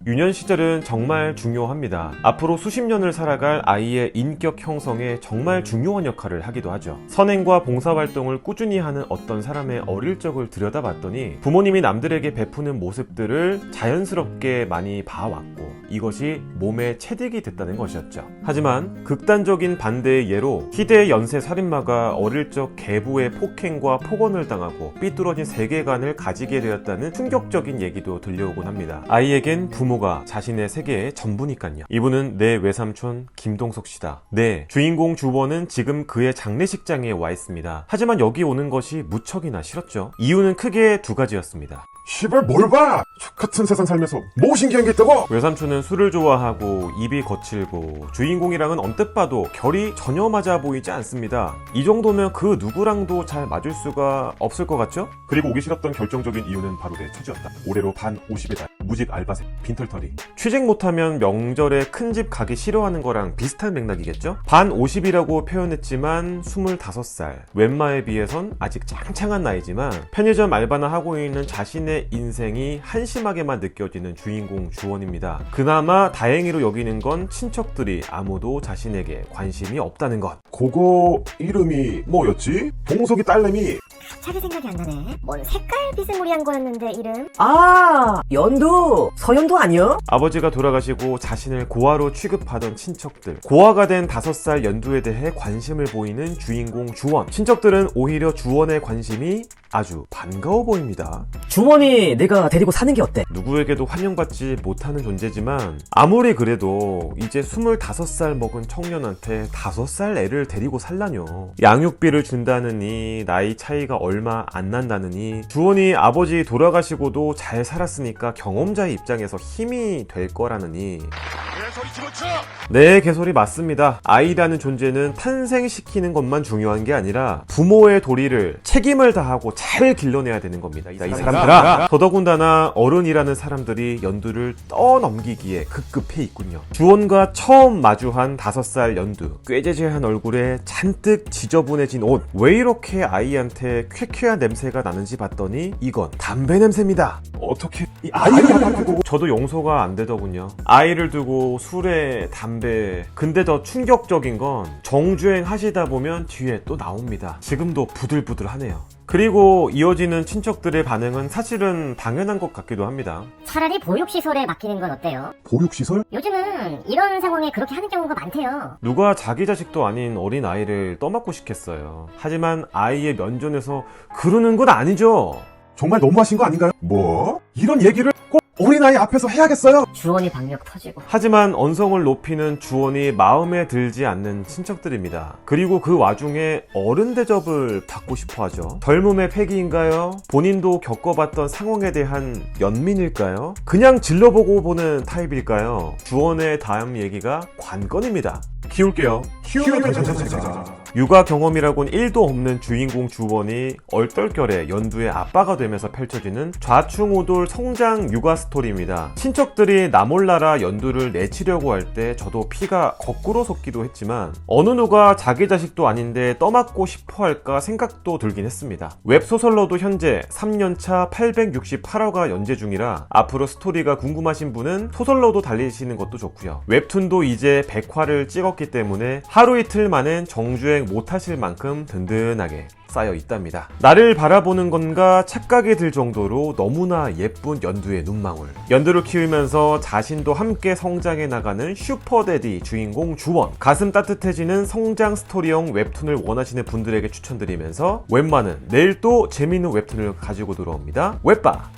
유년 시절은 정말 중요합니다. 앞으로 수십 년을 살아갈 아이의 인격 형성에 정말 중요한 역할을 하기도 하죠. 선행과 봉사활동을 꾸준히 하는 어떤 사람의 어릴 적을 들여다봤더니 부모님이 남들에게 베푸는 모습들을 자연스럽게 많이 봐왔고 이것이 몸에 체득이 됐다는 것이었죠. 하지만 극단적인 반대의 예로 희대의 연쇄 살인마가 어릴 적 계부의 폭행과 폭언을 당하고 삐뚤어진 세계관을 가지게 되었다는 충격적인 얘기도 들려오곤 합니다. 아이에겐 부모가 자신의 세계의 전부니까요. 이분은 내 외삼촌 김동석 씨다. 네, 주인공 주원은 지금 그의 장례식장에 와 있습니다. 하지만 여기 오는 것이 무척이나 싫었죠. 이유는 크게 두 가지였습니다. 시발 뭘 봐! 같은 세상 살면서 뭐 신기한 게 있다고! 외삼촌은 술을 좋아하고 입이 거칠고 주인공이랑은 언뜻 봐도 결이 전혀 맞아 보이지 않습니다. 이 정도면 그 누구랑도 잘 맞을 수가 없을 것 같죠? 그리고 오기 싫었던 결정적인 이유는 바로 내 처지였다. 올해로 반 50의 달, 무직 알바생, 빈털터리. 취직 못하면 명절에 큰 집 가기 싫어하는 거랑 비슷한 맥락이겠죠? 반 50이라고 표현했지만 25살. 웬마에 비해선 아직 짱짱한 나이지만 편의점 알바나 하고 있는 자신의 인생이 한심하게만 느껴지는 주인공 주원입니다. 그나마 다행히로 여기는 건 친척들이 아무도 자신에게 관심이 없다는 것. 그거 이름이 뭐였지? 동석이 딸내미. 갑자기 생각이 안 나네. 뭔 색깔 비스무리한 거였는데 이름? 아, 연두, 서연두 아니야? 아버지가 돌아가시고 자신을 고아로 취급하던 친척들. 고아가 된 5살 연두에 대해 관심을 보이는 주인공 주원. 친척들은 오히려 주원의 관심이 아주 반가워 보입니다. 주원이 내가 데리고 사는 게 어때? 누구에게도 환영받지 못하는 존재지만 아무리 그래도 이제 25살 먹은 청년한테 5살 애를 데리고 살라뇨. 양육비를 준다느니 나이 차이가 얼마 안 난다느니 주원이 아버지 돌아가시고도 잘 살았으니까 경험자의 입장에서 힘이 될 거라느니 네, 개소리 맞습니다. 아이라는 존재는 탄생시키는 것만 중요한 게 아니라 부모의 도리를 책임을 다하고 잘 길러내야 되는 겁니다. 이 사람들아. 더더군다나 어른이라는 사람들이 연두를 떠넘기기에 급급해 있군요. 주원과 처음 마주한 5살 연두. 꾀재재한 얼굴에 잔뜩 지저분해진 옷. 왜 이렇게 아이한테 쾌쾌한 냄새가 나는지 봤더니 이건 담배 냄새입니다. 어떻게 이 아이를 두고 저도 용서가 안 되더군요. 아이를 두고 술에 담배. 근데 더 충격적인 건 정주행 하시다 보면 뒤에 또 나옵니다. 지금도 부들부들하네요. 그리고 이어지는 친척들의 반응은 사실은 당연한 것 같기도 합니다. 차라리 보육시설에 맡기는 건 어때요? 보육시설? 요즘은 이런 상황에 그렇게 하는 경우가 많대요. 누가 자기 자식도 아닌 어린 아이를 떠맡고 싶겠어요. 하지만 아이의 면전에서 그러는 건 아니죠. 정말 너무하신 거 아닌가요? 뭐? 이런 얘기를 꼭 어린아이 앞에서 해야겠어요? 주원이 박력 터지고. 하지만 언성을 높이는 주원이 마음에 들지 않는 친척들입니다. 그리고 그 와중에 어른 대접을 받고 싶어 하죠. 젊음의 패기인가요? 본인도 겪어봤던 상황에 대한 연민일까요? 그냥 질러보고 보는 타입일까요? 주원의 다음 얘기가 관건입니다. 키울게요. 키우면 육아 경험이라곤 1도 없는 주인공 주원이 얼떨결에 연두의 아빠가 되면서 펼쳐지는 좌충우돌 성장 육아 스토리입니다. 친척들이 나몰라라 연두를 내치려고 할 때 저도 피가 거꾸로 솟기도 했지만 어느 누가 자기 자식도 아닌데 떠맡고 싶어 할까 생각도 들긴 했습니다. 웹소설로도 현재 3년차 868화가 연재 중이라 앞으로 스토리가 궁금하신 분은 소설로도 달리시는 것도 좋고요. 웹툰도 이제 100화를 찍었기 때문에 하루 이틀 만엔 정주행 못하실 만큼 든든하게 쌓여 있답니다. 나를 바라보는 건가 착각이 들 정도로 너무나 예쁜 연두의 눈망울. 연두를 키우면서 자신도 함께 성장해 나가는 슈퍼데디 주인공 주원. 가슴 따뜻해지는 성장 스토리형 웹툰을 원하시는 분들에게 추천드리면서 웬만은 내일 또 재미있는 웹툰을 가지고 들어옵니다. 웹바!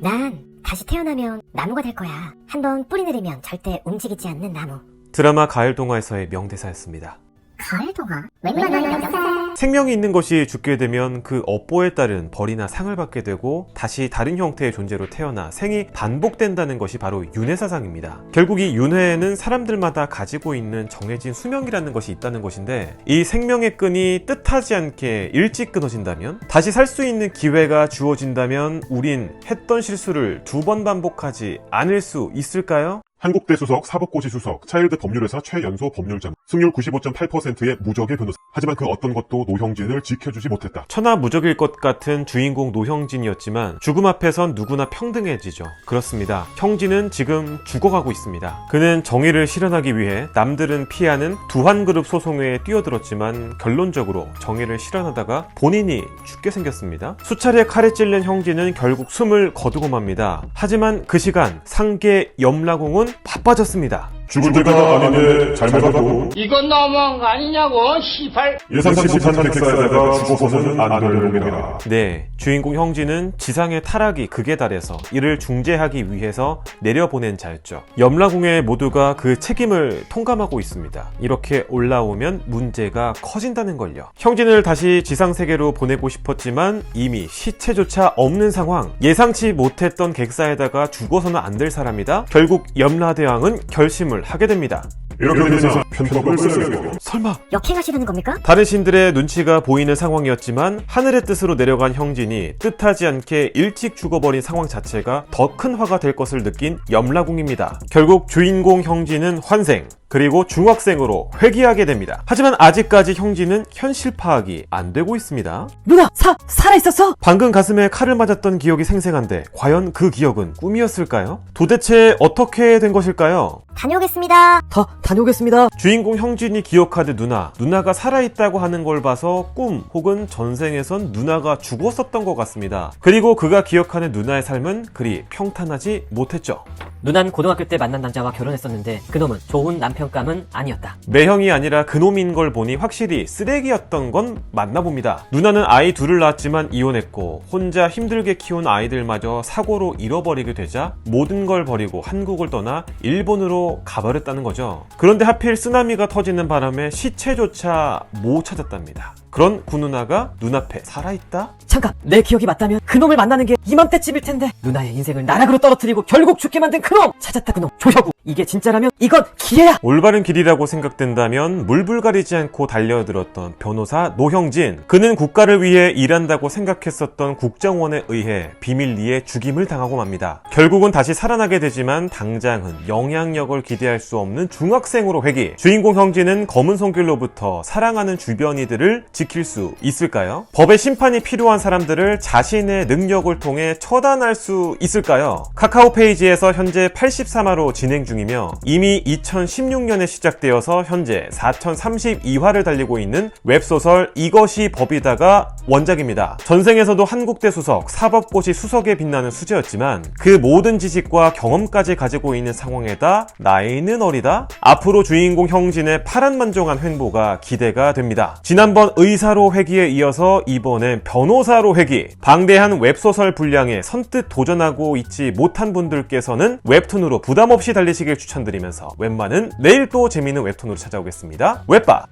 난 다시 태어나면 나무가 될 거야. 한번 뿌리 내리면 절대 움직이지 않는 나무. 드라마 가을동화에서의 명대사였습니다. 가을동화? 웬만한 명사? 생명이 있는 것이 죽게 되면 그 업보에 따른 벌이나 상을 받게 되고 다시 다른 형태의 존재로 태어나 생이 반복된다는 것이 바로 윤회사상입니다. 결국 이 윤회에는 사람들마다 가지고 있는 정해진 수명이라는 것이 있다는 것인데 이 생명의 끈이 뜻하지 않게 일찍 끊어진다면 다시 살 수 있는 기회가 주어진다면 우린 했던 실수를 2번 반복하지 않을 수 있을까요? 한국대 수석, 사법고시 수석, 차일드 법률회사 최연소 법률장, 승률 95.8%의 무적의 변호사. 하지만 그 어떤 것도 노형진을 지켜주지 못했다. 천하무적일 것 같은 주인공 노형진이었지만 죽음 앞에선 누구나 평등해지죠. 그렇습니다. 형진은 지금 죽어가고 있습니다. 그는 정의를 실현하기 위해 남들은 피하는 두한그룹 소송회에 뛰어들었지만 결론적으로 정의를 실현하다가 본인이 죽게 생겼습니다. 수차례 칼에 찔린 형진은 결국 숨을 거두고 맙니다. 하지만 그 시간 상계 염라공은 바빠졌습니다. 죽을 때가 아닌데 잘못하고 이건 너무한 거 아니냐고, 시발. 예상치 못한 객사에다가 죽어서는 안 될 놈이라. 네, 주인공 형진은 지상의 타락이 극에 달해서 이를 중재하기 위해서 내려보낸 자였죠. 염라궁의 모두가 그 책임을 통감하고 있습니다. 이렇게 올라오면 문제가 커진다는 걸요. 형진을 다시 지상세계로 보내고 싶었지만 이미 시체조차 없는 상황, 예상치 못했던 객사에다가 죽어서는 안 될 사람이다. 결국 염라대왕은 결심을 하게 됩니다. 이렇게 되면 편법을 쓰려고. 설마 역행하시려는 겁니까? 다른 신들의 눈치가 보이는 상황이었지만 하늘의 뜻으로 내려간 형진이 뜻하지 않게 일찍 죽어버린 상황 자체가 더 큰 화가 될 것을 느낀 염라궁입니다. 결국 주인공 형진은 환생, 그리고 중학생으로 회귀하게 됩니다. 하지만 아직까지 형진은 현실 파악이 안 되고 있습니다. 누나, 살아있었어? 방금 가슴에 칼을 맞았던 기억이 생생한데 과연 그 기억은 꿈이었을까요? 도대체 어떻게 된 것일까요? 다녀오겠습니다. 다녀오겠습니다. 주인공 형진이 기억하듯 누나가 살아있다고 하는 걸 봐서 꿈 혹은 전생에선 누나가 죽었었던 것 같습니다. 그리고 그가 기억하는 누나의 삶은 그리 평탄하지 못했죠. 누난 고등학교 때 만난 남자와 결혼했었는데 그놈은 좋은 남편감은 아니었다. 매형이 아니라 그놈인 걸 보니 확실히 쓰레기였던 건 맞나 봅니다. 누나는 아이 둘을 낳았지만 이혼했고 혼자 힘들게 키운 아이들마저 사고로 잃어버리게 되자 모든 걸 버리고 한국을 떠나 일본으로 가버렸다는 거죠. 그런데 하필 쓰나미가 터지는 바람에 시체조차 못 찾았답니다. 그런 구 누나가 눈앞에 살아있다? 잠깐, 내 기억이 맞다면 그놈을 만나는 게 이맘때쯤일 텐데 누나의 인생을 나락으로 떨어뜨리고 결국 죽게 만든 그놈! 찾았다, 그놈! 조혁우! 이게 진짜라면 이건 기회야! 올바른 길이라고 생각된다면 물불 가리지 않고 달려들었던 변호사 노형진. 그는 국가를 위해 일한다고 생각했었던 국정원에 의해 비밀리에 죽임을 당하고 맙니다. 결국은 다시 살아나게 되지만 당장은 영향력을 기대할 수 없는 중학생으로 회귀. 주인공 형진은 검은 손길로부터 사랑하는 주변이들을 지킬 수 있을까요? 법의 심판이 필요한 사람들을 자신의 능력을 통해 처단할 수 있을까요? 카카오 페이지에서 현재 83화로 진행 중이며 이미 2016년에 시작되어서 현재 4032화를 달리고 있는 웹소설 이것이 법이다가 원작입니다. 전생에서도 한국대 수석, 사법고시 수석에 빛나는 수재였지만 그 모든 지식과 경험까지 가지고 있는 상황에다 나이는 어리다? 앞으로 주인공 형진의 파란만종한 횡보가 기대가 됩니다. 지난번 의사로 회귀에 이어서 이번엔 변호사로 회귀. 방대한 웹소설 분량에 선뜻 도전하고 있지 못한 분들께서는 웹툰으로 부담없이 달리시길 추천드리면서 웹마는 내일 또 재미있는 웹툰으로 찾아오겠습니다. 웹바!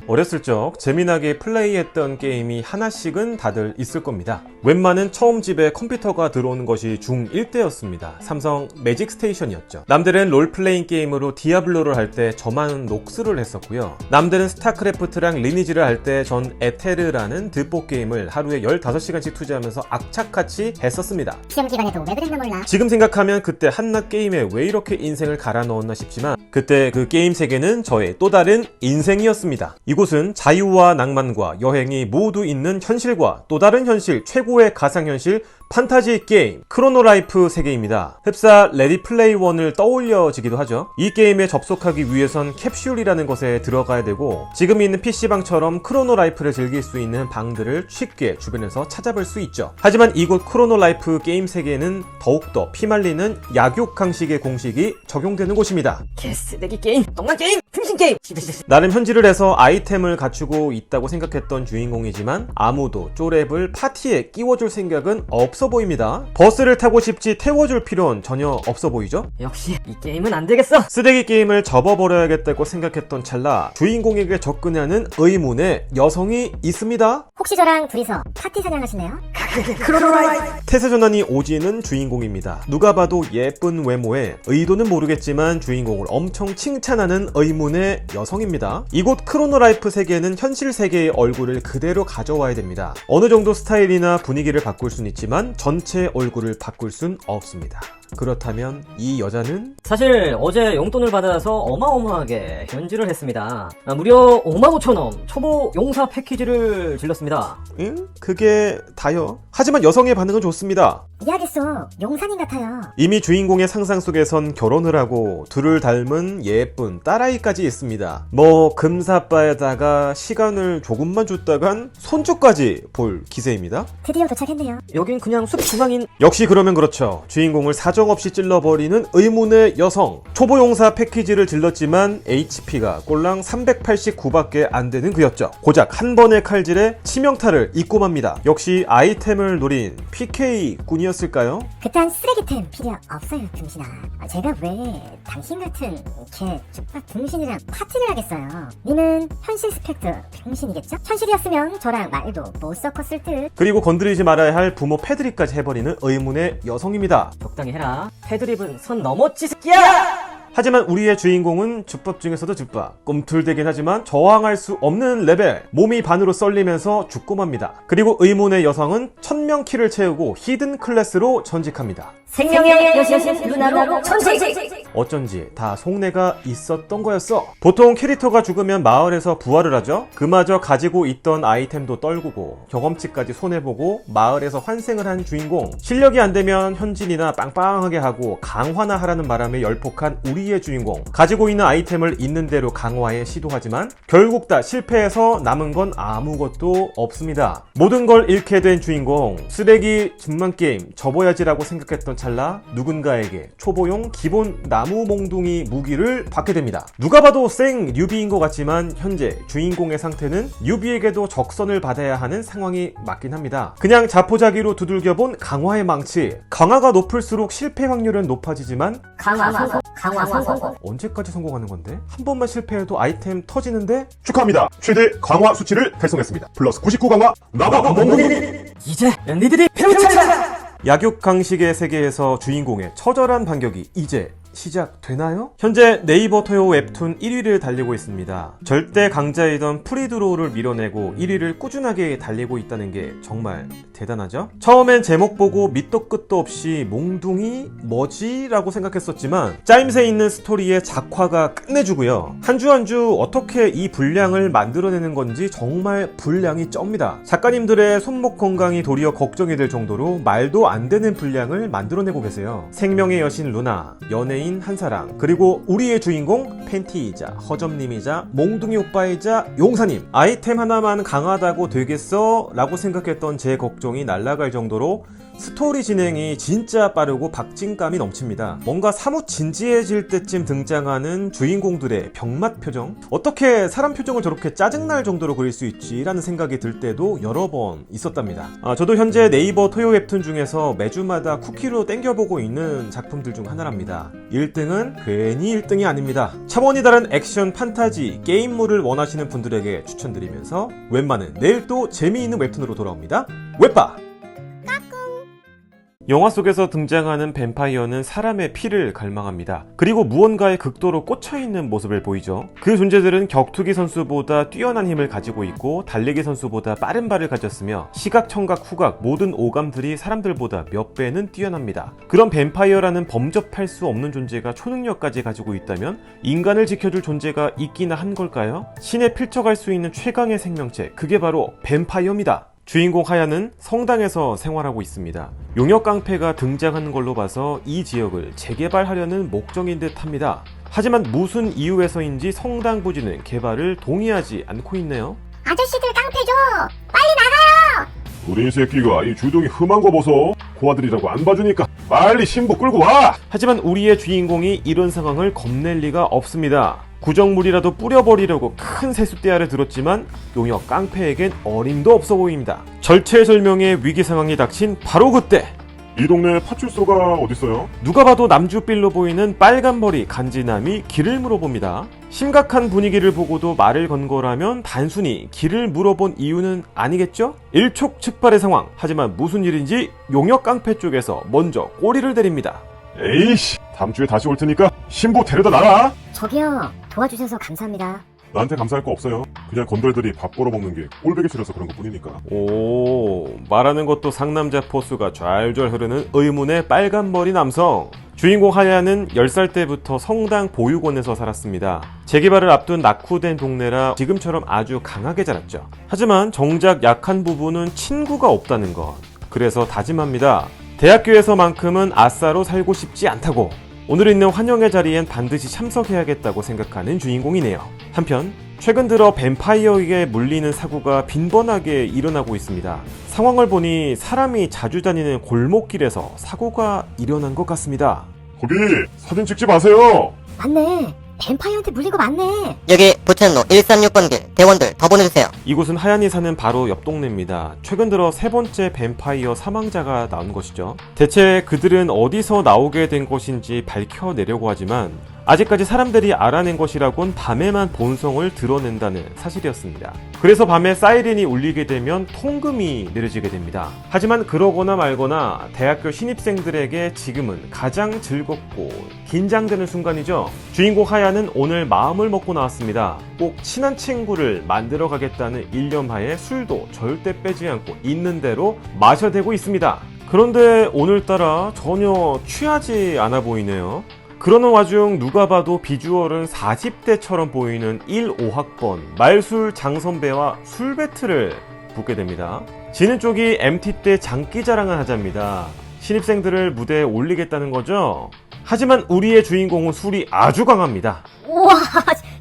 어렸을 적 재미나게 플레이했던 게임이 하나씩은 다들 있을 겁니다. 웬만은 처음 집에 컴퓨터가 들어오는 것이 중1 때였습니다. 삼성 매직 스테이션이었죠. 남들은 롤플레잉 게임으로 디아블로를 할 때 저만 녹스를 했었고요. 남들은 스타크래프트랑 리니지를 할 때 전 에테르라는 드뽀 게임을 하루에 15시간씩 투자하면서 악착같이 했었습니다. 시험기간에도 왜 그랬나 몰라. 지금 생각하면 그때 한낱 게임에 왜 이렇게 인생을 갈아 넣었나 싶지만 그때 그 게임 세계는 저의 또 다른 인생이었습니다. 이곳은 자유와 낭만과 여행이 모두 있는 현실과 또 다른 현실, 최고의 가상현실 판타지 게임 크로노라이프 세계입니다. 흡사 레디 플레이 원을 떠올려지기도 하죠. 이 게임에 접속하기 위해선 캡슐이라는 것에 들어가야 되고 지금 있는 PC방처럼 크로노라이프를 즐길 수 있는 방들을 쉽게 주변에서 찾아볼 수 있죠. 하지만 이곳 크로노라이프 게임 세계는 더욱더 피말리는 약육강식의 공식이 적용되는 곳입니다. 개쓰레기 게임, 똥난 게임, 등신 게임. 나름 현질을 해서 아이템을 갖추고 있다고 생각했던 주인공이지만 아무도 쪼랩을 파티에 끼워줄 생각은 없어 보입니다. 버스를 타고 싶지 태워줄 필요는 전혀 없어 보이죠? 역시 이 게임은 안 되겠어. 쓰레기 게임을 접어버려야겠다고 생각했던 찰나 주인공에게 접근하는 의문의 여성이 있습니다. 혹시 저랑 둘이서 파티 사냥하시네요? 태세전환이 오지는 주인공입니다. 누가 봐도 예쁜 외모에 의도는 모르겠지만 주인공을 엄청 칭찬하는 의문의 여성입니다. 이곳 크로노라이프 세계는 현실 세계의 얼굴을 그대로 가져와야 됩니다. 어느 정도 스타일이나 분위기를 바꿀 순 있지만 전체 얼굴을 바꿀 순 없습니다. 그렇다면 이 여자는? 사실 어제 용돈을 받아서 어마어마하게 현질을 했습니다. 무려 55,000원 초보 용사 패키지를 질렀습니다. 응? 그게 다요? 하지만 여성의 반응은 좋습니다. 이해하겠어. 용사님 같아요. 이미 주인공의 상상 속에선 결혼을 하고 둘을 닮은 예쁜 딸아이까지 있습니다. 뭐 금사빠에다가 시간을 조금만 줬다간 손주까지 볼 기세입니다. 드디어 도착했네요. 여긴 그냥 숲 중앙인. 역시 그러면 그렇죠. 주인공을 사정없이 찔러버리는 의문의 여성. 초보용사 패키지를 질렀지만 HP가 꼴랑 389밖에 안 되는 그였죠. 고작 한 번의 칼질에 치명타를 입고 맙니다. 역시 아이템을 노린 PK꾼이었을까요? 그딴 쓰레기템 필요 없어요, 등신아. 제가 왜 당신 같은 개, 쭈빡 등신이랑 파티를 하겠어요. 님은 현실 스펙터 병신이겠죠? 현실이었으면 저랑 말도 못 섞었을 듯. 그리고 건드리지 말아야 할 부모 패드립까지 해버리는 의문의 여성입니다. 적당히 해라. 패드립은 선 넘었지 새끼야! 하지만 우리의 주인공은 주법 중에서도 주법. 꿈틀대긴 하지만 저항할 수 없는 레벨. 몸이 반으로 썰리면서 죽고 맙니다. 그리고 의문의 여성은 1000명 키를 채우고 히든 클래스로 전직합니다. 생명의 여신 루나로 천식! 어쩐지 다 속내가 있었던 거였어. 보통 캐릭터가 죽으면 마을에서 부활을 하죠. 그마저 가지고 있던 아이템도 떨구고 경험치까지 손해보고 마을에서 환생을 한 주인공. 실력이 안 되면 현질이나 빵빵하게 하고 강화나 하라는 바람에 열폭한 우리의 주인공. 가지고 있는 아이템을 있는 대로 강화에 시도하지만 결국 다 실패해서 남은 건 아무것도 없습니다. 모든 걸 잃게 된 주인공. 쓰레기 증만 게임 접어야지라고 생각했던 찰나 누군가에게 초보용 기본 나무 몽둥이 무기를 받게 됩니다. 누가 봐도 생 뉴비인 것 같지만 현재 주인공의 상태는 뉴비에게도 적선을 받아야 하는 상황이 맞긴 합니다. 그냥 자포자기로 두들겨본 강화의 망치. 강화가 높을수록 실패 확률은 높아지지만 강화 성공. 언제까지 성공하는 건데? 한 번만 실패해도 아이템 터지는데? 축하합니다. 최대 강화 수치를 달성했습니다. 플러스 99 강화 나무 몽둥이. 이제 니들이 배를 차리라! 약육강식의 세계에서 주인공의 처절한 반격이 이제 시작되나요? 현재 네이버 토요 웹툰 1위를 달리고 있습니다. 절대 강자이던 프리드로우를 밀어내고 1위를 꾸준하게 달리고 있다는 게 정말 대단하죠? 처음엔 제목 보고 밑도 끝도 없이 몽둥이? 뭐지? 라고 생각했었지만 짜임새 있는 스토리의 작화가 끝내주고요. 한 주 한 주 어떻게 이 분량을 만들어내는 건지 정말 분량이 쩝니다. 작가님들의 손목 건강이 도리어 걱정이 될 정도로 말도 안 되는 분량을 만들어내고 계세요. 생명의 여신 루나, 연예인 한사랑, 그리고 우리의 주인공 팬티이자 허점님이자 몽둥이 오빠이자 용사님. 아이템 하나만 강하다고 되겠어? 라고 생각했던 제 걱정이 날아갈 정도로 스토리 진행이 진짜 빠르고 박진감이 넘칩니다. 뭔가 사뭇 진지해질 때쯤 등장하는 주인공들의 병맛 표정? 어떻게 사람 표정을 저렇게 짜증날 정도로 그릴 수 있지? 라는 생각이 들 때도 여러 번 있었답니다. 저도 현재 네이버 토요 웹툰 중에서 매주마다 쿠키로 땡겨보고 있는 작품들 중 하나랍니다. 1등은 괜히 1등이 아닙니다. 차원이 다른 액션 판타지 게임물을 원하시는 분들에게 추천드리면서 웬만은 내일 또 재미있는 웹툰으로 돌아옵니다. 웹바! 영화 속에서 등장하는 뱀파이어는 사람의 피를 갈망합니다. 그리고 무언가에 극도로 꽂혀있는 모습을 보이죠. 그 존재들은 격투기 선수보다 뛰어난 힘을 가지고 있고 달리기 선수보다 빠른 발을 가졌으며 시각, 청각, 후각 모든 오감들이 사람들보다 몇 배는 뛰어납니다. 그런 뱀파이어라는 범접할 수 없는 존재가 초능력까지 가지고 있다면 인간을 지켜줄 존재가 있기나 한 걸까요? 신에 필쳐갈 수 있는 최강의 생명체, 그게 바로 뱀파이어입니다. 주인공 하야는 성당에서 생활하고 있습니다. 용역 깡패가 등장하는 걸로 봐서 이 지역을 재개발하려는 목적인 듯 합니다. 하지만 무슨 이유에서인지 성당 부지는 개발을 동의하지 않고 있네요. 아저씨들 깡패죠. 빨리 나가요. 우리 새끼가 이 주둥이 흠한 거 보소. 고아들이라고 안 봐주니까 빨리 신부 끌고 와. 하지만 우리의 주인공이 이런 상황을 겁낼 리가 없습니다. 구정물이라도 뿌려버리려고 큰 세숫대야를 들었지만 용역 깡패에겐 어림도 없어 보입니다. 절체절명의 위기 상황이 닥친 바로 그때 이 동네 파출소가 어딨어요? 누가 봐도 남주빌로 보이는 빨간 머리 간지남이 길을 물어봅니다. 심각한 분위기를 보고도 말을 건 거라면 단순히 길을 물어본 이유는 아니겠죠? 일촉즉발의 상황. 하지만 무슨 일인지 용역 깡패 쪽에서 먼저 꼬리를 때립니다. 에이씨, 다음 주에 다시 올 테니까 신부 데려다 놔라. 저기요. 도와주셔서 감사합니다. 나한테 감사할 거 없어요. 그냥 건달들이 밥 벌어먹는 게 꼴보기 싫어서 그런 것 뿐이니까. 오, 말하는 것도 상남자 포스가 좌절절 흐르는 의문의 빨간 머리 남성. 주인공 하야는 10살 때부터 성당 보육원에서 살았습니다. 재개발을 앞둔 낙후된 동네라 지금처럼 아주 강하게 자랐죠. 하지만 정작 약한 부분은 친구가 없다는 것. 그래서 다짐합니다. 대학교에서만큼은 아싸로 살고 싶지 않다고. 오늘 있는 환영의 자리엔 반드시 참석해야겠다고 생각하는 주인공이네요. 한편 최근 들어 뱀파이어에게 물리는 사고가 빈번하게 일어나고 있습니다. 상황을 보니 사람이 자주 다니는 골목길에서 사고가 일어난 것 같습니다. 거기 사진 찍지 마세요. 맞네. 뱀파이어한테 물린 거 맞네. 여기 부천로 136번길 대원들 더 보내주세요. 이곳은 하얀이 사는 바로 옆 동네입니다. 최근 들어 세 번째 뱀파이어 사망자가 나온 것이죠. 대체 그들은 어디서 나오게 된 것인지 밝혀내려고 하지만 아직까지 사람들이 알아낸 것이라곤 밤에만 본성을 드러낸다는 사실이었습니다. 그래서 밤에 사이렌이 울리게 되면 통금이 내려지게 됩니다. 하지만 그러거나 말거나 대학교 신입생들에게 지금은 가장 즐겁고 긴장되는 순간이죠. 주인공 하야는 오늘 마음을 먹고 나왔습니다. 꼭 친한 친구를 만들어 가겠다는 일념하에 술도 절대 빼지 않고 있는 대로 마셔대고 있습니다. 그런데 오늘따라 전혀 취하지 않아 보이네요. 그러는 와중 누가 봐도 비주얼은 40대처럼 보이는 1-5학번 말술 장선배와 술 배틀을 붙게 됩니다. 지는 쪽이 MT 때 장기 자랑을 하자입니다. 신입생들을 무대에 올리겠다는 거죠. 하지만 우리의 주인공은 술이 아주 강합니다. 우와,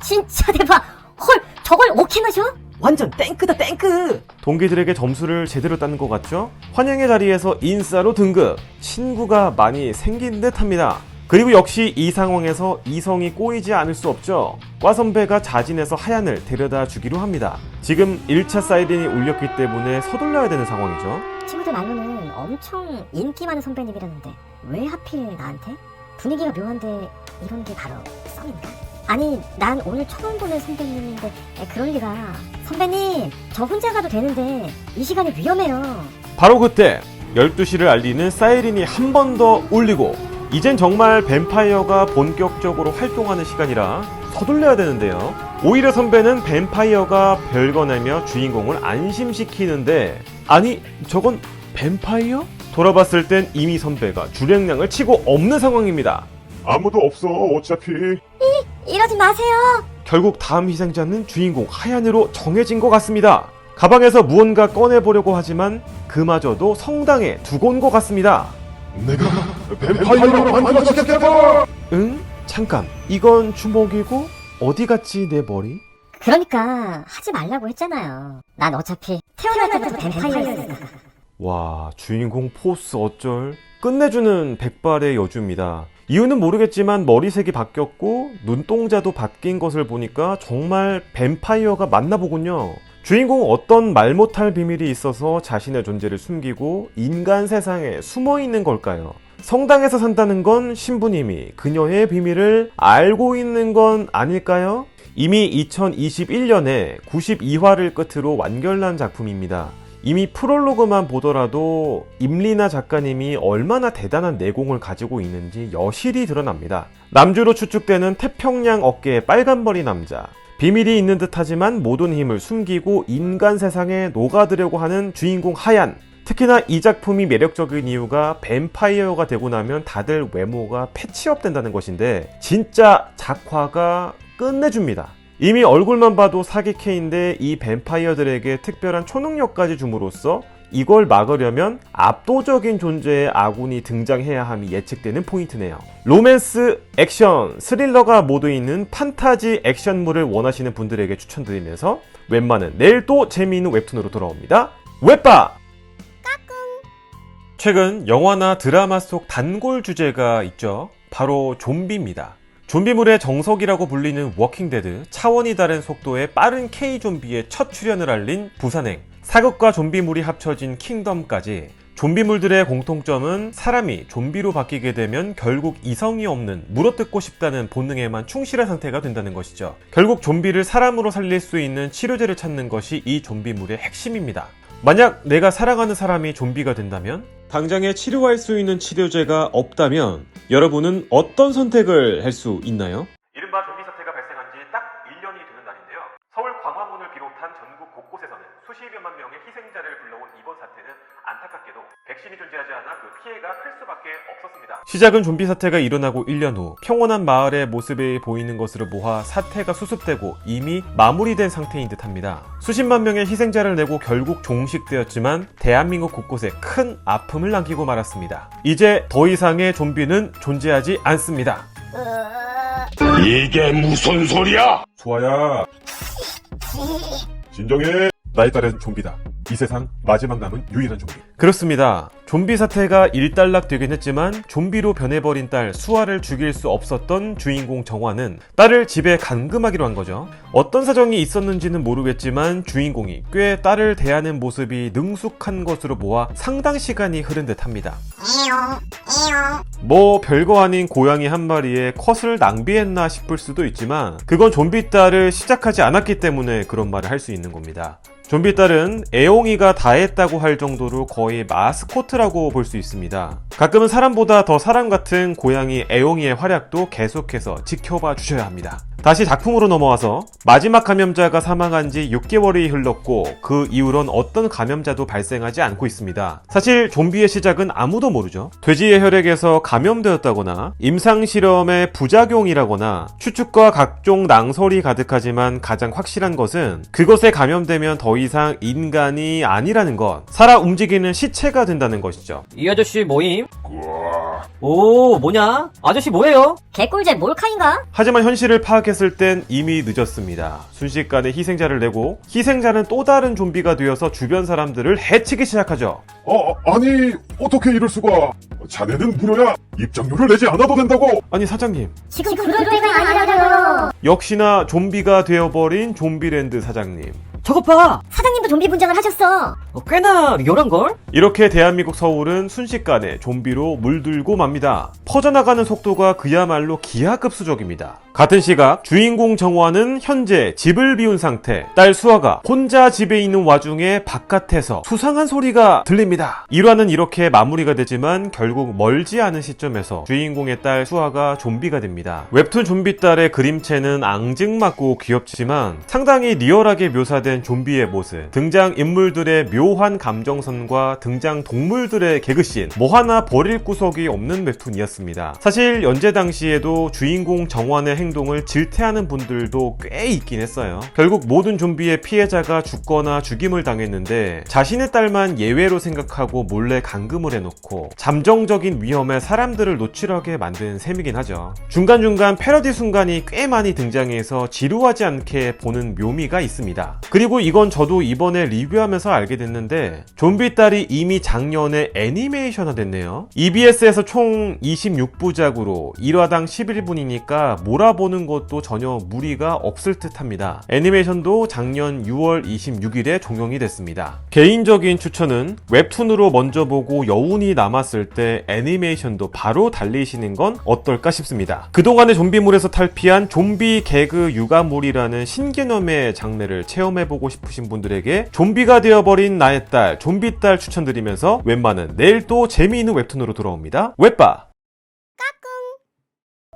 진짜 대박. 헐, 저걸 어떻게 마셔? 완전 땡크다 땡크. 동기들에게 점수를 제대로 따는 것 같죠? 환영의 자리에서 인싸로 등극. 친구가 많이 생긴 듯 합니다. 그리고 역시 이 상황에서 이성이 꼬이지 않을 수 없죠. 과 선배가 자진해서 하얀을 데려다 주기로 합니다. 지금 1차 사이렌이 울렸기 때문에 서둘러야 되는 상황이죠. 친구들 말로는 엄청 인기 많은 선배님이라는데 왜 하필 나한테? 분위기가 묘한데 이런 게 바로 썸인가? 아니, 난 오늘 처음 보는 선배님인데 그럴 리가. 선배님, 저 혼자 가도 되는데 이 시간이 위험해요. 바로 그때 12시를 알리는 사이렌이 한 번 더 울리고 이젠 정말 뱀파이어가 본격적으로 활동하는 시간이라 서둘러야 되는데요. 오히려 선배는 뱀파이어가 별거내며 주인공을 안심시키는데 아니 저건 뱀파이어? 돌아봤을 땐 이미 선배가 주량량을 치고 없는 상황입니다. 아무도 없어. 어차피 이러지 마세요. 결국 다음 희생자는 주인공 하얀으로 정해진 것 같습니다. 가방에서 무언가 꺼내보려고 하지만 그마저도 성당에 두고 온 것 같습니다. 내가 뱀파이어로 만들어주겠다. 응? 잠깐, 이건 주먹이고 어디 갔지 내 머리? 그러니까 하지 말라고 했잖아요. 난 어차피 태어날 때부터 뱀파이어였으니까. 와, 주인공 포스 어쩔? 끝내주는 백발의 여주입니다. 이유는 모르겠지만 머리색이 바뀌었고 눈동자도 바뀐 것을 보니까 정말 뱀파이어가 맞나 보군요. 주인공은 어떤 말 못할 비밀이 있어서 자신의 존재를 숨기고 인간 세상에 숨어 있는 걸까요? 성당에서 산다는 건 신부님이 그녀의 비밀을 알고 있는 건 아닐까요? 이미 2021년에 92화를 끝으로 완결난 작품입니다. 이미 프롤로그만 보더라도 임리나 작가님이 얼마나 대단한 내공을 가지고 있는지 여실히 드러납니다. 남주로 추측되는 태평양 어깨의 빨간머리 남자. 비밀이 있는 듯하지만 모든 힘을 숨기고 인간 세상에 녹아들려고 하는 주인공 하얀. 특히나 이 작품이 매력적인 이유가 뱀파이어가 되고 나면 다들 외모가 패치업 된다는 것인데 진짜 작화가 끝내줍니다. 이미 얼굴만 봐도 사기캐인데 이 뱀파이어들에게 특별한 초능력까지 줌으로써 이걸 막으려면 압도적인 존재의 아군이 등장해야 함이 예측되는 포인트네요. 로맨스, 액션, 스릴러가 모두 있는 판타지 액션물을 원하시는 분들에게 추천드리면서 웬만한 내일 또 재미있는 웹툰으로 돌아옵니다. 웹바! 최근 영화나 드라마 속 단골 주제가 있죠. 바로 좀비입니다. 좀비물의 정석이라고 불리는 워킹데드, 차원이 다른 속도의 빠른 K-좀비의 첫 출연을 알린 부산행, 사극과 좀비물이 합쳐진 킹덤까지 좀비물들의 공통점은 사람이 좀비로 바뀌게 되면 결국 이성이 없는 물어뜯고 싶다는 본능에만 충실한 상태가 된다는 것이죠. 결국 좀비를 사람으로 살릴 수 있는 치료제를 찾는 것이 이 좀비물의 핵심입니다. 만약 내가 사랑하는 사람이 좀비가 된다면, 당장에 치료할 수 있는 치료제가 없다면 여러분은 어떤 선택을 할 수 있나요? 이른바 좀비 사태가 발생한 지 딱 1년이 되는 날인데요. 서울 광화문을 비롯한 전국 곳곳에서는 수십여만 명의 희생자를 불러온 이번 사태는 안타깝게 안타깝게도 백신이 존재하지 않아 그 피해가 클 수밖에 없었습니다. 시작은 좀비 사태가 일어나고 1년 후 평온한 마을의 모습이 보이는 것으로 보아 사태가 수습되고 이미 마무리된 상태인 듯합니다. 수십만 명의 희생자를 내고 결국 종식되었지만 대한민국 곳곳에 큰 아픔을 남기고 말았습니다. 이제 더 이상의 좀비는 존재하지 않습니다. 이게 무슨 소리야? 수아야. 진정해. 나의 딸은 좀비다. 이 세상 마지막 남은 유일한 좀비. 그렇습니다. 좀비 사태가 일단락되긴 했지만 좀비로 변해버린 딸 수아를 죽일 수 없었던 주인공 정화는 딸을 집에 감금하기로 한 거죠. 어떤 사정이 있었는지는 모르겠지만 주인공이 꽤 딸을 대하는 모습이 능숙한 것으로 보아 상당 시간이 흐른 듯합니다. 뭐 별거 아닌 고양이 한 마리에 컷을 낭비했나 싶을 수도 있지만 그건 좀비 딸을 시작하지 않았기 때문에 그런 말을 할 수 있는 겁니다. 좀비 딸은 애옹이가 다 했다고 할 정도로 거의 마스코트라고 볼 수 있습니다. 가끔은 사람보다 더 사람 같은 고양이 애옹이의 활약도 계속해서 지켜봐 주셔야 합니다. 다시 작품으로 넘어와서 마지막 감염자가 사망한 지 6개월이 흘렀고 그 이후론 어떤 감염자도 발생하지 않고 있습니다. 사실 좀비의 시작은 아무도 모르죠. 돼지의 혈액에서 감염되었다거나 임상실험의 부작용이라거나 추측과 각종 낭설이 가득하지만 가장 확실한 것은 그것에 감염되면 더 이상 인간이 아니라는 것, 살아 움직이는 시체가 된다는 것이죠. 이 아저씨 뭐임? 오, 뭐냐? 아저씨 뭐예요? 개꿀잼 몰카인가? 하지만 현실을 파악했을 땐 이미 늦었습니다. 순식간에 희생자를 내고 희생자는 또 다른 좀비가 되어서 주변 사람들을 해치기 시작하죠. 아니, 어떻게 이럴 수가. 자네는 무료야. 입장료를 내지 않아도 된다고. 아니 사장님, 지금 그럴 때가 아니라고요. 역시나 좀비가 되어버린 좀비랜드 사장님. 저것 봐! 사장님도 좀비 분장을 하셨어. 꽤나 리얼한걸? 이렇게 대한민국 서울은 순식간에 좀비로 물들고 맙니다. 퍼져나가는 속도가 그야말로 기하급수적입니다. 같은 시각 주인공 정화는 현재 집을 비운 상태, 딸 수아가 혼자 집에 있는 와중에 바깥에서 수상한 소리가 들립니다. 1화는 이렇게 마무리가 되지만 결국 멀지 않은 시점에서 주인공의 딸 수아가 좀비가 됩니다. 웹툰 좀비 딸의 그림체는 앙증맞고 귀엽지만 상당히 리얼하게 묘사된 좀비의 모습, 등장 인물들의 묘한 감정선과 등장 동물들의 개그씬, 뭐 하나 버릴 구석이 없는 웹툰이었습니다. 사실 연재 당시에도 주인공 정환의 행동을 질퇴하는 분들도 꽤 있긴 했어요. 결국 모든 좀비의 피해자가 죽거나 죽임을 당했는데 자신의 딸만 예외로 생각하고 몰래 감금을 해놓고 잠정적인 위험에 사람들을 노출하게 만든 셈이긴 하죠. 중간중간 패러디 순간이 꽤 많이 등장해서 지루하지 않게 보는 묘미가 있습니다. 그리고 이건 저도 이번에 리뷰하면서 알게 됐는데 좀비 딸이 이미 작년에 애니메이션화 됐네요. EBS에서 총 26부작으로 1화당 11분이니까 몰아보는 것도 전혀 무리가 없을 듯 합니다. 애니메이션도 작년 6월 26일에 종영이 됐습니다. 개인적인 추천은 웹툰으로 먼저 보고 여운이 남았을 때 애니메이션도 바로 달리시는 건 어떨까 싶습니다. 그동안의 좀비물에서 탈피한 좀비 개그 육아물이라는 신개념의 장르를 체험해보고 싶으신 분들에게 좀비가 되어버린 나의 딸, 좀비딸 추천드리면서 웬만은 내일 또 재미있는 웹툰으로 돌아옵니다. 웹바!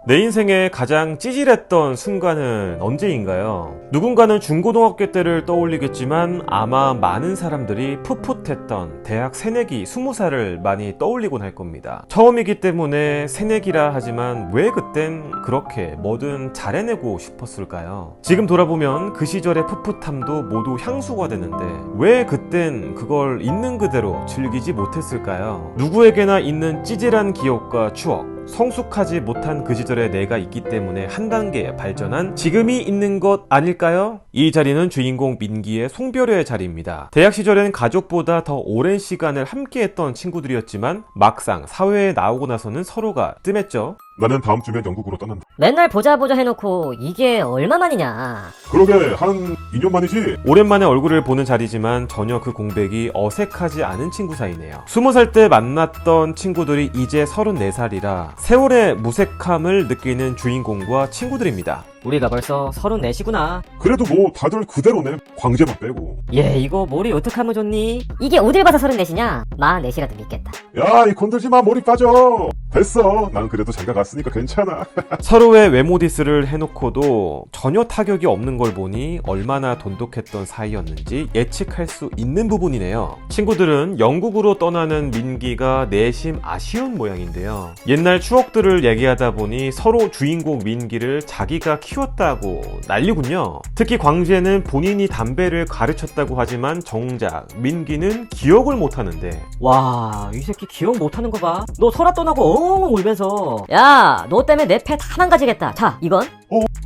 내 인생에 가장 찌질했던 순간은 언제인가요? 누군가는 중고등학교 때를 떠올리겠지만 아마 많은 사람들이 풋풋했던 대학 새내기 20살을 많이 떠올리곤 할 겁니다. 처음이기 때문에 새내기라 하지만 왜 그땐 그렇게 뭐든 잘해내고 싶었을까요? 지금 돌아보면 그 시절의 풋풋함도 모두 향수가 되는데 왜 그땐 그걸 있는 그대로 즐기지 못했을까요? 누구에게나 있는 찌질한 기억과 추억, 성숙하지 못한 그 시절의 내가 있기 때문에 한 단계 발전한 지금이 있는 것 아닐까요? 이 자리는 주인공 민기의 송별회의 자리입니다. 대학 시절엔 가족보다 더 오랜 시간을 함께했던 친구들이었지만 막상 사회에 나오고 나서는 서로가 뜸했죠. 나는 다음 주면 영국으로 떠난다. 맨날 보자 해놓고 이게 얼마만이냐. 그러게 한 2년 만이지. 오랜만에 얼굴을 보는 자리지만 전혀 그 공백이 어색하지 않은 친구 사이네요. 20살 때 만났던 친구들이 이제 34살이라 세월의 무색함을 느끼는 주인공과 친구들입니다. 우리가 벌써 34시구나. 그래도 뭐 다들 그대로네. 광재만 빼고. 얘 이거 머리 어떡하면 좋니? 이게 어딜 봐서 34시냐? 44시라도 믿겠다. 야, 이 건들지 마. 머리 빠져. 됐어. 난 그래도 장가 갔으니까 괜찮아. 서로의 외모 디스를 해놓고도 전혀 타격이 없는 걸 보니 얼마나 돈독했던 사이였는지 예측할 수 있는 부분이네요. 친구들은 영국으로 떠나는 민기가 내심 아쉬운 모양인데요. 옛날 추억들을 얘기하다 보니 서로 주인공 민기를 자기가 키웠다고 난리군요. 특히 광재는 본인이 담배를 가르쳤다고 하지만 정작 민기는 기억을 못하는데, 와, 이 새끼 기억 못하는 거 봐. 너 설아 떠나고 엉엉 울면서. 야, 너 때문에 내 패 다 망가지겠다. 자, 이건?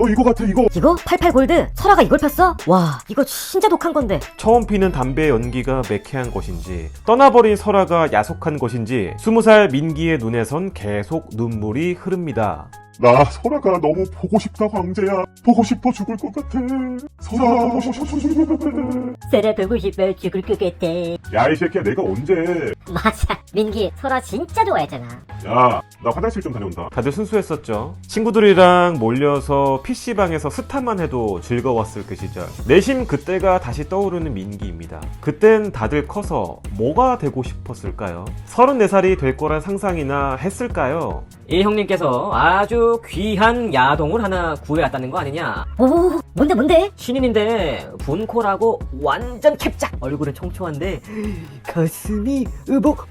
이거 같아, 이거. 이거? 88골드? 설아가 이걸 폈어? 와, 이거 진짜 독한 건데. 처음 피는 담배 연기가 매캐한 것인지 떠나버린 설아가 야속한 것인지 20살 민기의 눈에선 계속 눈물이 흐릅니다. 나 설아가 너무 보고 싶다, 광재야. 보고 싶어 죽을 것 같아. 설아 보고 싶어 죽을 것 같아. 설아 보고 싶어 죽을 것 같아. 야, 이 새끼야, 내가 언제. 맞아, 민기 설아 진짜 좋아했잖아. 야, 나 화장실 좀 다녀온다. 다들 순수했었죠. 친구들이랑 몰려서 PC방에서 스타만 해도 즐거웠을 그 시절. 내심 그때가 다시 떠오르는 민기입니다. 그땐 다들 커서 뭐가 되고 싶었을까요? 34살이 될 거란 상상이나 했을까요? 이 형님께서 아주 귀한 야동을 하나 구해왔다는 거 아니냐? 오, 뭔데? 신인인데 분코라고 완전 캡작. 얼굴은 총총한데 가슴이 으복.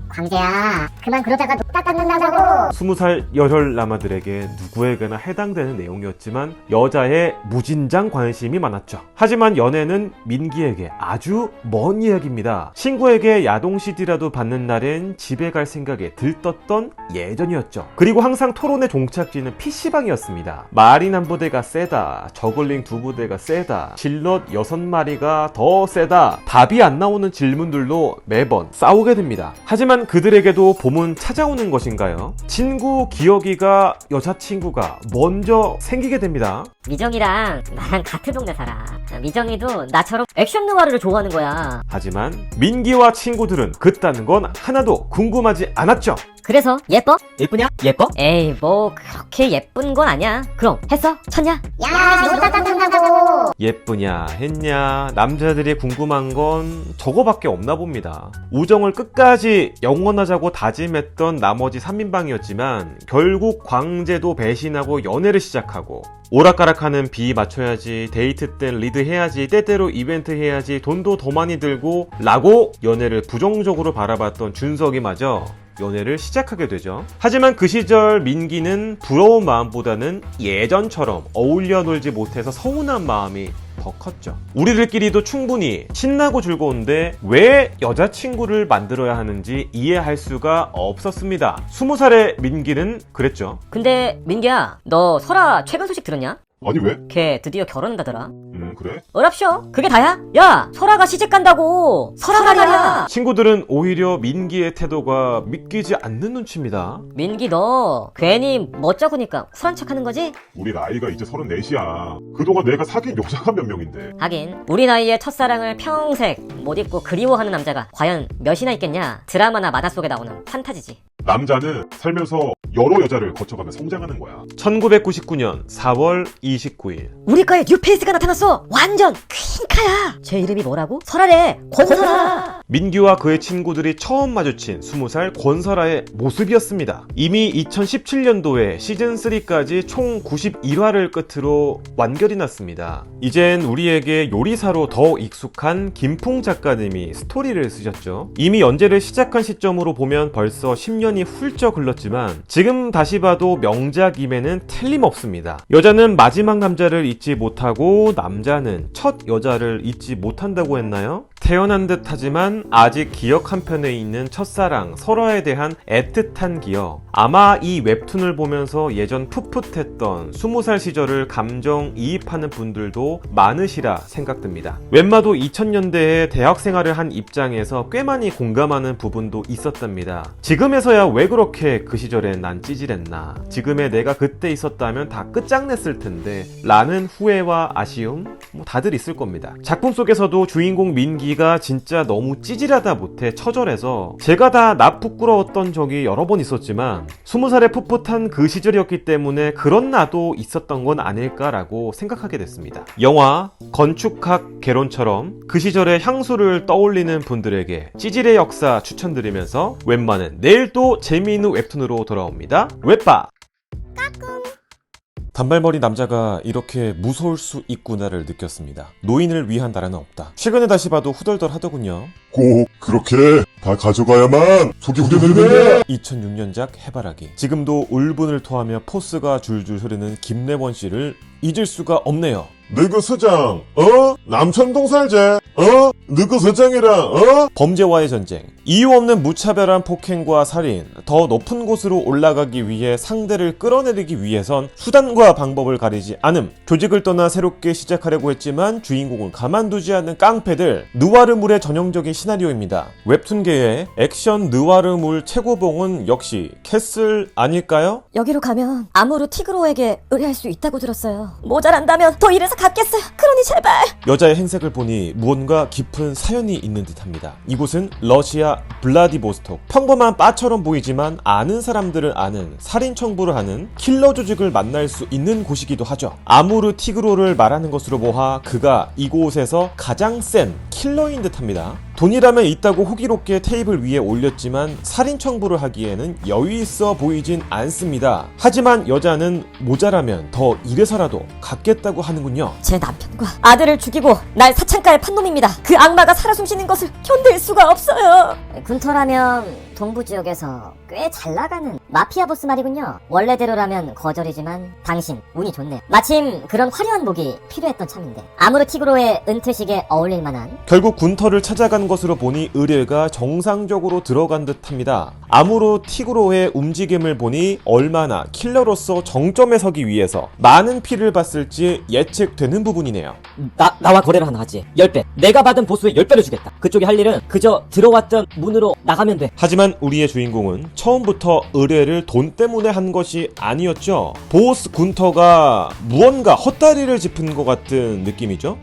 광재야, 그만 그러다가 딱 닦는다고. 20살 여혈남아들에게 누구에게나 해당되는 내용이었지만 여자의 무진장 관심이 많았죠. 하지만 연애는 민기에게 아주 먼 이야기입니다. 친구에게 야동 CD라도 받는 날엔 집에 갈 생각에 들떴던 예전이었죠. 그리고 항상 토론의 종착지는 PC방이었습니다. 마린 한 부대가 세다, 저글링 두 부대가 세다, 질럿 6마리가 더 세다, 답이 안 나오는 질문들로 매번 싸우게 됩니다. 하지만 그들에게도 봄은 찾아오는 것인가요? 친구 기혁이가 여자친구가 먼저 생기게 됩니다. 미정이랑 나랑 같은 동네 살아. 미정이도 나처럼 액션 누아르를 좋아하는 거야. 하지만 민기와 친구들은 그따는 건 하나도 궁금하지 않았죠. 그래서 예뻐? 예쁘냐? 예뻐? 에이, 뭐 그렇게 예쁜 건 아니야. 그럼 했어? 쳤냐? 야, 이거 딱 닦는다고. 예쁘냐 했냐, 남자들이 궁금한 건 저거밖에 없나 봅니다. 우정을 끝까지 영원하자고 다짐했던 나머지 3인방이었지만 결국 광재도 배신하고 연애를 시작하고, 오락가락하는 비 맞춰야지, 데이트 땐 리드 해야지, 때때로 이벤트 해야지, 돈도 더 많이 들고 라고 연애를 부정적으로 바라봤던 준석이마저 연애를 시작하게 되죠. 하지만 그 시절 민기는 부러운 마음보다는 예전처럼 어울려 놀지 못해서 서운한 마음이 더 컸죠. 우리들끼리도 충분히 신나고 즐거운데 왜 여자친구를 만들어야 하는지 이해할 수가 없었습니다. 20살의 민기는 그랬죠. 근데 민기야, 너 설아 최근 소식 들었냐? 아니, 왜? 걔 드디어 결혼한다더라. 그래? 어랍쇼? 그게 다야? 야, 설아가 시집 간다고. 설아 말이야. 친구들은 오히려 민기의 태도가 믿기지 않는 눈치입니다. 민기 너 괜히 멋쩍으니까 쿨한 척하는 거지? 우리 나이가 이제 34이야. 그동안 내가 사귄 여자가 몇 명인데. 하긴 우리 나이에 첫사랑을 평생 못 잊고 그리워하는 남자가 과연 몇이나 있겠냐? 드라마나 만화 속에 나오는 판타지지. 남자는 살면서 여러 여자를 거쳐가며 성장하는 거야. 1999년 4월 29일 우리 과에 뉴페이스가 나타났어. 완전 퀸카야. 제 이름이 뭐라고? 설아래. 권설아. 민기와 그의 친구들이 처음 마주친 20살 권설아의 모습이었습니다. 이미 2017년도에 시즌3까지 총 91화를 끝으로 완결이 났습니다. 이젠 우리에게 요리사로 더 익숙한 김풍 작가님이 스토리를 쓰셨죠. 이미 연재를 시작한 시점으로 보면 벌써 10년이 훌쩍 흘렀지만 지금 다시 봐도 명작임에는 틀림없습니다. 여자는 마지막 남자를 잊지 못하고 남자는 첫 여자를 잊지 못한다고 했나요? 태어난 듯 하지만 아직 기억 한편에 있는 첫사랑 설아에 대한 애틋한 기억. 아마 이 웹툰을 보면서 예전 풋풋했던 20살 시절을 감정이입하는 분들도 많으시라 생각됩니다. 웬마도 2000년대에 대학 생활을 한 입장에서 꽤 많이 공감하는 부분도 있었답니다. 지금에서야 왜 그렇게 그 시절엔 난 찌질했나, 지금의 내가 그때 있었다면 다 끝장냈을 텐데 라는 후회와 아쉬움 다들 있을 겁니다. 작품 속에서도 주인공 민기 이야기가 진짜 너무 찌질하다 못해 처절해서 제가 다 나 부끄러웠던 적이 여러 번 있었지만 20살에 풋풋한 그 시절이었기 때문에 그런 나도 있었던 건 아닐까라고 생각하게 됐습니다. 영화 건축학 개론처럼 그 시절의 향수를 떠올리는 분들에게 찌질의 역사 추천드리면서 웬만은 내일 또 재미있는 웹툰으로 돌아옵니다. 웹바! 단발머리 남자가 이렇게 무서울 수 있구나를 느꼈습니다. 노인을 위한 나라는 없다. 최근에 다시 봐도 후덜덜하더군요. 꼭 그렇게 다 가져가야만 속이 후련해네. 2006년작 해바라기. 지금도 울분을 토하며 포스가 줄줄 흐르는 김래원 씨를 잊을 수가 없네요. 너그 서장 남천동 살제 너그 서장이랑 범죄와의 전쟁. 이유 없는 무차별한 폭행과 살인, 더 높은 곳으로 올라가기 위해 상대를 끌어내리기 위해선 수단과 방법을 가리지 않음. 조직을 떠나 새롭게 시작하려고 했지만 주인공은 가만두지 않는 깡패들. 느와르물의 전형적인 시나리오입니다. 웹툰계의 액션 느와르물 최고봉은 역시 캐슬 아닐까요? 여기로 가면 아무르 티그로에게 의뢰할 수 있다고 들었어요. 모자란다면 더 일해서 갚겠어요. 그러니 제발. 여자의 행색을 보니 무언가 깊은 사연이 있는 듯합니다. 이곳은 러시아 블라디보스톡. 평범한 바처럼 보이지만 아는 사람들을 아는 살인 청부를 하는 킬러 조직을 만날 수 있는 곳이기도 하죠. 아무르 티그로를 말하는 것으로 보아 그가 이곳에서 가장 센 킬러인 듯합니다. 돈이라면 있다고 호기롭게 테이블 위에 올렸지만 살인 청부를 하기에는 여유 있어 보이진 않습니다. 하지만 여자는 모자라면 더 일해서라도 갚겠다고 하는군요. 제 남편과 아들을 죽이고 날 사창가에 판 놈입니다. 그 악마가 살아 숨쉬는 것을 견딜 수가 없어요. 군토라면 동부 지역에서 꽤 잘 나가는 마피아 보스 말이군요. 원래대로라면 거절이지만 당신 운이 좋네. 마침 그런 화려한 목이 필요했던 참인데 아무르 티그로의 은퇴식에 어울릴 만한. 결국 군터를 찾아간 것으로 보니 의뢰가 정상적으로 들어간 듯합니다. 아무르 티그로의 움직임을 보니 얼마나 킬러로서 정점에 서기 위해서 많은 피를 봤을지 예측되는 부분이네요. 나와 거래를 하나 하지. 10배. 내가 받은 보수의 10배를 주겠다. 그쪽이 할 일은 그저 들어왔던 문으로 나가면 돼. 하지만 우리의 주인공은 처음부터 의뢰를 돈 때문에 한 것이 아니었죠. 보스 군터가 무언가 헛다리를 짚은 것 같은 느낌이죠.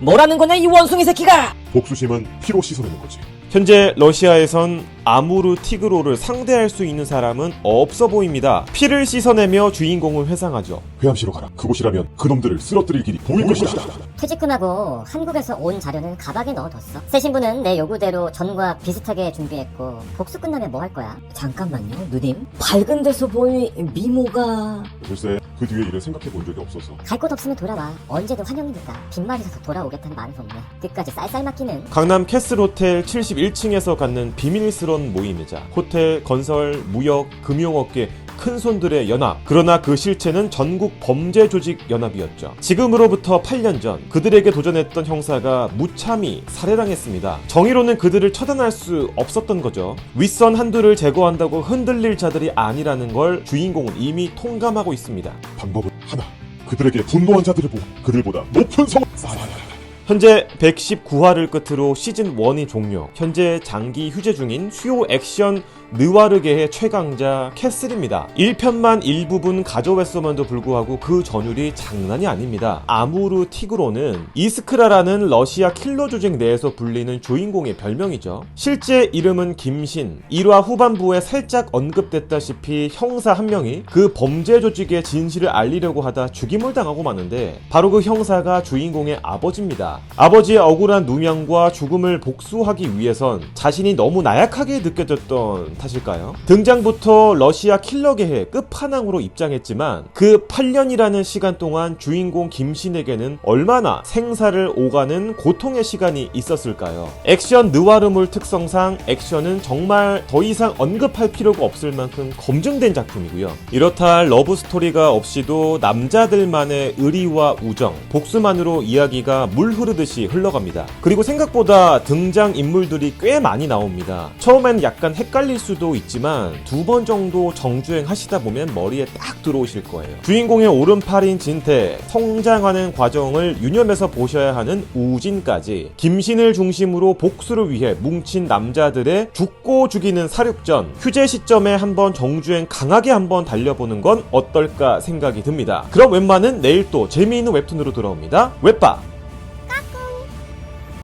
뭐라는 거냐 이 원숭이 새끼가! 복수심은 피로 씻어내는 거지. 현재 러시아에선 아무르 티그로를 상대할 수 있는 사람은 없어 보입니다. 피를 씻어내며 주인공을 회상하죠. 회암시로 가라. 그곳이라면 그놈들을 쓰러뜨릴 길이 보일 것이다. 퇴직 끝나고 한국에서 온 자료는 가방에 넣어뒀어. 새 신부는 내 요구대로 전과 비슷하게 준비했고 복수 끝나면 뭐 할 거야? 잠깐만요, 누님. 밝은 데서 보니 미모가... 글쎄 그 뒤에 일을 생각해 본 적이 없어서. 갈 곳 없으면 돌아와. 언제든 환영이니까. 빈말이 서서 돌아오겠다는 말은 없네. 끝까지 쌀쌀 맡기는. 강남 캐슬 호텔 71층에서 갖는 비밀스러운 모임이자 호텔, 건설, 무역, 금융업계 큰손들의 연합. 그러나 그 실체는 전국 범죄 조직 연합이었죠. 지금으로부터 8년 전 그들에게 도전했던 형사가 무참히 살해당했습니다. 정의로는 그들을 처단할 수 없었던 거죠. 윗선 한두를 제거한다고 흔들릴 자들이 아니라는 걸 주인공은 이미 통감하고 있습니다. 방법은 하나. 그들에게 분노한 자들을 보고 그들보다 높은 성을 쌓아야 한다. 현재 119화를 끝으로 시즌 1이 종료. 현재 장기 휴재 중인 수요 액션 느와르계의 최강자 캐슬입니다. 1편만 일부분 가져왔음에도 불구하고 그 전율이 장난이 아닙니다. 아무르 티그로는 이스크라라는 러시아 킬러 조직 내에서 불리는 주인공의 별명이죠. 실제 이름은 김신. 1화 후반부에 살짝 언급됐다시피 형사 한 명이 그 범죄 조직의 진실을 알리려고 하다 죽임을 당하고 마는데 바로 그 형사가 주인공의 아버지입니다. 아버지의 억울한 누명과 죽음을 복수하기 위해선 자신이 너무 나약하게 느껴졌던 탓일까요? 등장부터 러시아 킬러계의 끝판왕으로 입장했지만 그 8년이라는 시간 동안 주인공 김신에게는 얼마나 생사를 오가는 고통의 시간이 있었을까요? 액션 느와르물 특성상 액션은 정말 더 이상 언급할 필요가 없을 만큼 검증된 작품이고요. 이렇다 할 러브스토리가 없이도 남자들만의 의리와 우정, 복수만으로 이야기가 물 흐르듯이 흘러갑니다. 그리고 생각보다 등장 인물들이 꽤 많이 나옵니다. 처음엔 약간 헷갈릴 수도 있지만 두 번 정도 정주행 하시다 보면 머리에 딱 들어오실 거예요. 주인공의 오른팔인 진태, 성장하는 과정을 유념해서 보셔야 하는 우진까지 김신을 중심으로 복수를 위해 뭉친 남자들의 죽고 죽이는 사륙전, 휴재 시점에 한번 정주행 강하게 한번 달려보는 건 어떨까 생각이 듭니다. 그럼 웬만은 내일 또 재미있는 웹툰으로 돌아옵니다. 웹바!